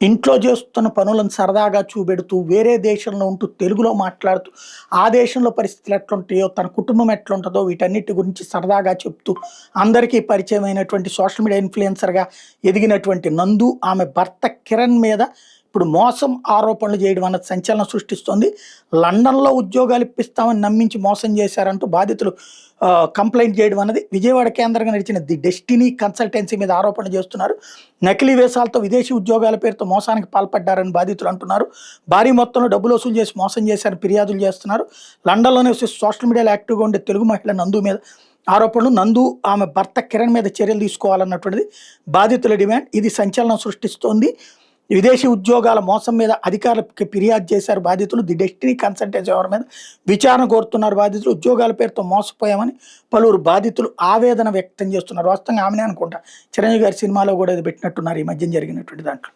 ఇంట్లో చేస్తున్న పనులను సరదాగా చూపెడుతూ, వేరే దేశంలో ఉంటూ తెలుగులో మాట్లాడుతూ, ఆ దేశంలో పరిస్థితులు ఎట్లుంటాయో, తన కుటుంబం ఎట్లుంటదో వీటన్నిటి గురించి సరదాగా చెప్తూ, అందరికీ పరిచయమైనటువంటి సోషల్ మీడియా ఇన్‌ఫ్లుయెన్సర్‌గా ఎదిగినటువంటి నందు, ఆమె భర్త కిరణ్ మీద ఇప్పుడు మోసం ఆరోపణలు చేయడం అన్నది సంచలనం సృష్టిస్తోంది. లండన్‌లో ఉద్యోగాలు ఇప్పిస్తామని నమ్మించి మోసం చేశారంటూ బాధితులు కంప్లెయింట్ చేయడం అన్నది విజయవాడ కేంద్రంగా నడిచిన ది డెస్టినీ కన్సల్టెన్సీ మీద ఆరోపణలు చేస్తున్నారు. నకిలీ వేషాలతో విదేశీ ఉద్యోగాల పేరుతో మోసానికి పాల్పడ్డారని బాధితులు అంటున్నారు. భారీ మొత్తంలో డబ్బులు వసూలు చేసి మోసం చేశారని ఫిర్యాదులు చేస్తున్నారు. లండన్‌లో నివసిస్తూ సోషల్ మీడియాలో యాక్టివ్‌గా ఉండే తెలుగు మహిళ నందు మీద ఆరోపణలు. నందు ఆమె భర్త కిరణ్ మీద చర్యలు తీసుకోవాలన్నటువంటిది బాధితుల డిమాండ్. ఇది సంచలనం సృష్టిస్తోంది. విదేశీ ఉద్యోగాల మోసం మీద అధికారులకు ఫిర్యాదు చేశారు బాధితులు. ది డెస్టినీ కన్సల్టెన్సీ ఎవరి మీద విచారణ కోరుతున్నారు బాధితులు. ఉద్యోగాల పేరుతో మోసపోయామని పలువురు బాధితులు ఆవేదన వ్యక్తం చేస్తున్నారు. వాస్తవంగా ఆమెనే అనుకుంటా చిరంజీవి గారి సినిమాలో కూడా ఇది పెట్టినట్టున్నారు ఈ మధ్య జరిగినటువంటి దాంట్లో.